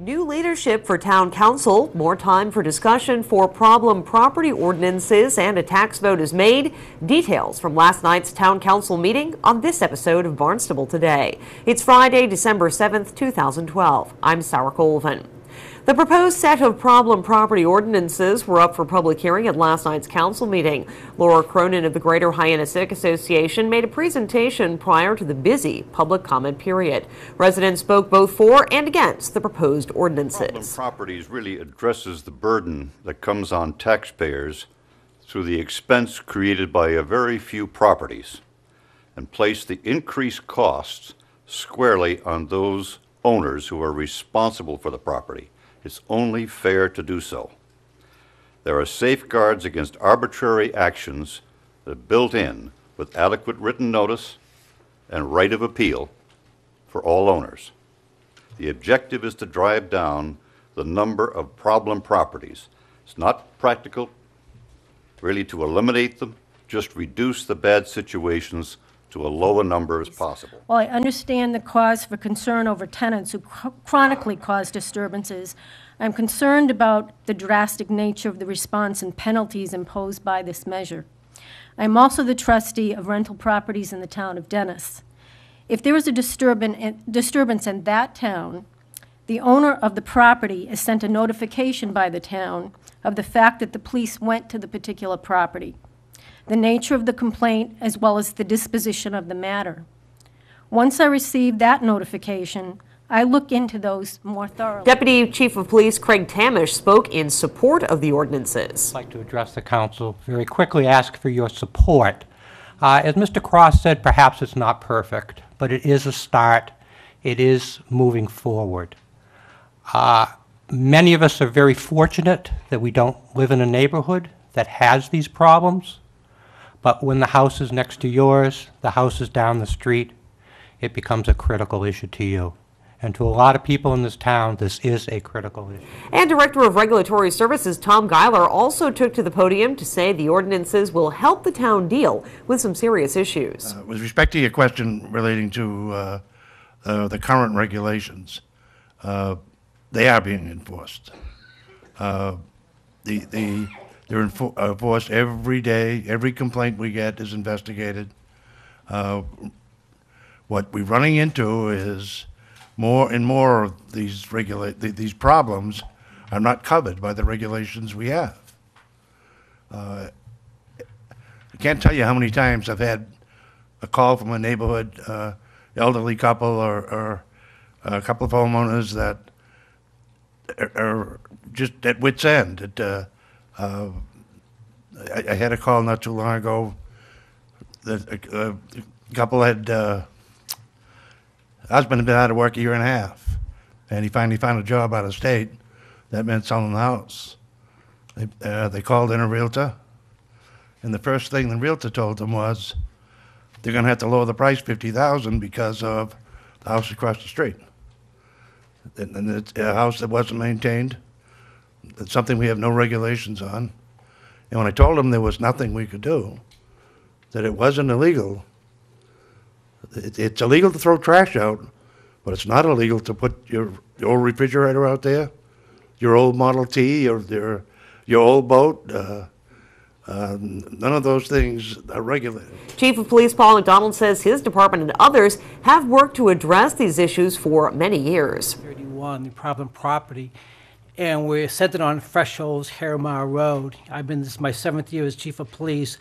New leadership for town council, more time for discussion for problem property ordinances, and a tax vote is made. Details from last night's town council meeting on this episode of Barnstable Today. It's Friday, December 7th, 2012. I'm Sarah Colvin. The proposed set of problem property ordinances were up for public hearing at last night's council meeting. Laura Cronin of the Greater Hyannis Civic Association made a presentation prior to the busy public comment period. Residents spoke both for and against the proposed ordinances. Problem properties really addresses the burden that comes on taxpayers through the expense created by a very few properties and place the increased costs squarely on those owners who are responsible for the property. It's only fair to do so. There are safeguards against arbitrary actions that are built in with adequate written notice and right of appeal for all owners. The objective is to drive down the number of problem properties. It's not practical really to eliminate them, just reduce the bad situations to a lower number as possible. While I understand the cause for concern over tenants who chronically cause disturbances, I'm concerned about the drastic nature of the response and penalties imposed by this measure. I'm also the trustee of rental properties in the town of Dennis. If there is a disturbance in that town, the owner of the property is sent a notification by the town of the fact that the police went to the particular property, the nature of the complaint, as well as the disposition of the matter. Once I receive that notification, I look into those more thoroughly. Deputy Chief of Police Craig Tamish spoke in support of the ordinances. I'd like to address the council very quickly, ask for your support. As Mr. Cross said, perhaps it's not perfect, but it is a start. It is moving forward. Many of us are very fortunate that we don't live in a neighborhood that has these problems. But when the house is next to yours, the house is down the street, it becomes a critical issue to you. And to a lot of people in this town, this is a critical issue. And Director of Regulatory Services Tom Geiler also took to the podium to say the ordinances will help the town deal with some serious issues. With respect to your question relating to the current regulations, they are being enforced. They're enforced every day. Every complaint we get is investigated. What we're running into is more and more of these problems are not covered by the regulations we have. I can't tell you how many times I've had a call from a neighborhood elderly couple or a couple of homeowners that are just at wit's end. I had a call not too long ago that a couple had, husband had been out of work a year and a half, and he finally found a job out of state. That meant selling the house. They called in a realtor, and the first thing the realtor told them was they're going to have to lower the price $50,000 because of the house across the street. And it's a house that wasn't maintained. It's something we have no regulations on. And when I told them there was nothing we could do, that it wasn't illegal, it's illegal to throw trash out, but it's not illegal to put your old refrigerator out there, your old Model T, your old boat. None of those things are regulated. Chief of Police Paul McDonald says his department and others have worked to address these issues for many years. 31, the problem property. And we're centered on Fresh Holes, Harriman Road. This is my 7th year as Chief of Police.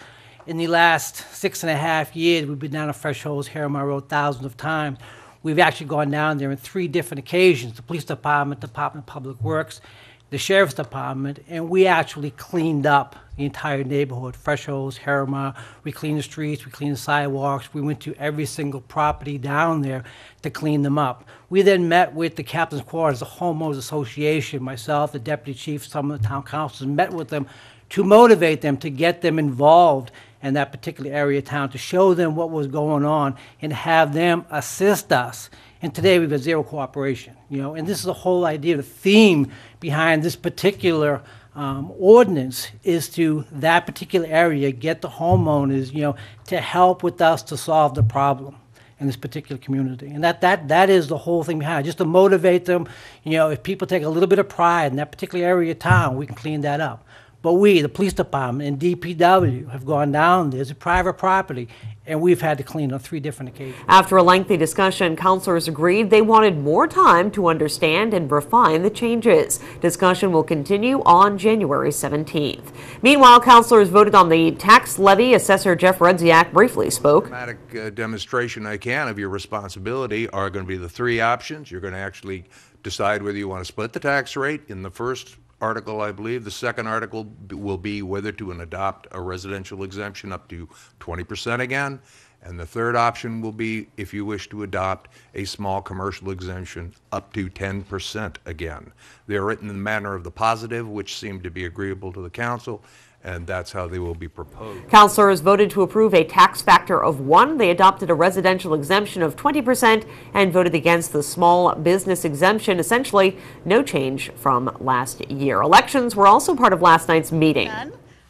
In the last 6.5 years, we've been down to Fresh Holes, Harriman Road thousands of times. We've actually gone down there on 3 different occasions, the Police Department, Department of Public Works, the Sheriff's Department, and we actually cleaned up the entire neighborhood, Fresh Holes, Harriman. We cleaned the streets, we cleaned the sidewalks. We went to every single property down there to clean them up. We then met with the Captain's Quarters, the Homeowners Association, myself, the Deputy Chief, some of the town councils, met with them to motivate them, to get them involved in that particular area of town, to show them what was going on and have them assist us. And today we've got zero cooperation, and this is the whole idea, the theme behind this particular ordinance is to that particular area, get the homeowners, to help with us to solve the problem. in this particular community. And that is the whole thing behind it, just to motivate them. You know, if people take a little bit of pride in that particular area of town, we can clean that up. But we, the police department and DPW, have gone down there. It's a private property, and we've had to clean on 3 different occasions. After a lengthy discussion, councilors agreed they wanted more time to understand and refine the changes. Discussion will continue on January 17th. Meanwhile, councilors voted on the tax levy. Assessor Jeff Redziak briefly spoke. Dramatic demonstration I can of your responsibility are going to be the 3 options. You're going to actually decide whether you want to split the tax rate in the first article, I believe. The second article will be whether to adopt a residential exemption up to 20% again. And the third option will be if you wish to adopt a small commercial exemption up to 10% again. They're written in the manner of the positive, which seemed to be agreeable to the council, and that's how they will be proposed. Councilors voted to approve a tax factor of 1. They adopted a residential exemption of 20% and voted against the small business exemption. Essentially, no change from last year. Elections were also part of last night's meeting.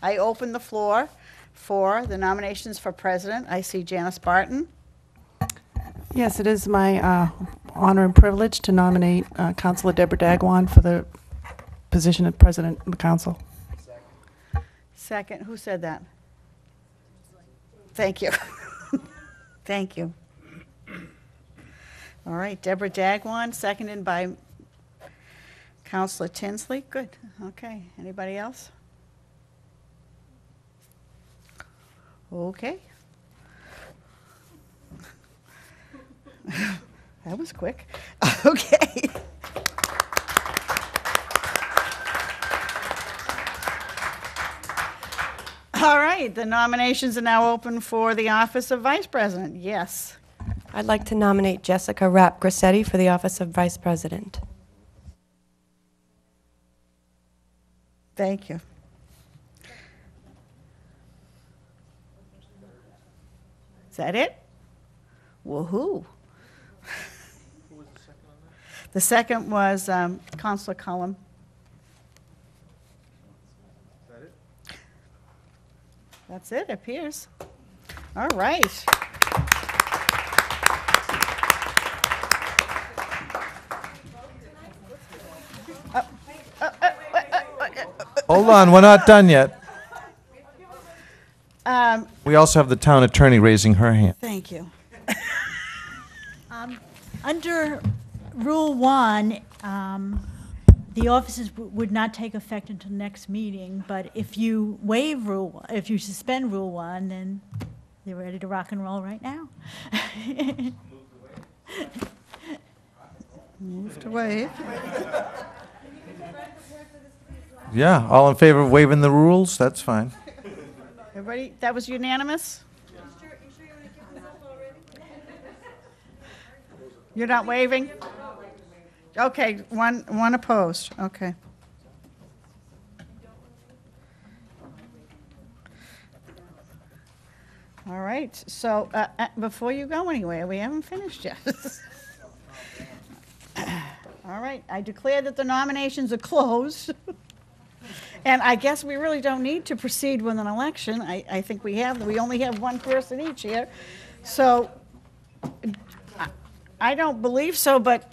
I open the floor for the nominations for president. I see Janice Barton. Yes, it is my honor and privilege to nominate Councilor Deborah Dagwan for the position of president of the council. Second, who said that? Thank you. Thank you. All right, Deborah Dagwan, seconded by Councilor Tinsley. Good. Okay. Anybody else? Okay. That was quick. Okay. All right, the nominations are now open for the office of vice president. Yes. I'd like to nominate Jessica Rapp Grassetti for the office of vice president. Thank you. Is that it? Woohoo. Who was the second on that? The second was Councilor Cullum. That's it, appears. All right. Hold on, we're not done yet. We also have the town attorney raising her hand. Thank you. Under Rule 1, the offices would not take effect until next meeting, but if you waive if you suspend Rule 1, then they're ready to rock and roll right now. Move to waive. Yeah, all in favor of waiving the rules? That's fine. Everybody, that was unanimous? You're not waiving? Okay, one opposed. Okay. All right, so before you go anywhere, we haven't finished yet. All right, I declare that the nominations are closed. And I guess we really don't need to proceed with an election. I think we only have one person each here. So I don't believe so, but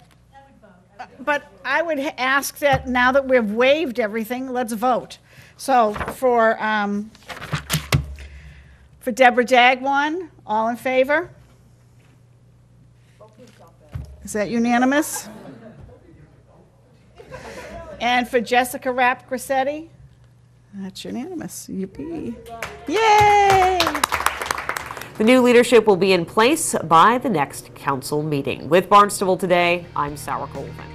I would ask that now that we've waived everything, let's vote. So for Deborah Dagwan, all in favor? Is that unanimous? And for Jessica Rapp Grassetti? That's unanimous. Yippee. Yay! The new leadership will be in place by the next council meeting. With Barnstable Today, I'm Sarah Colvin.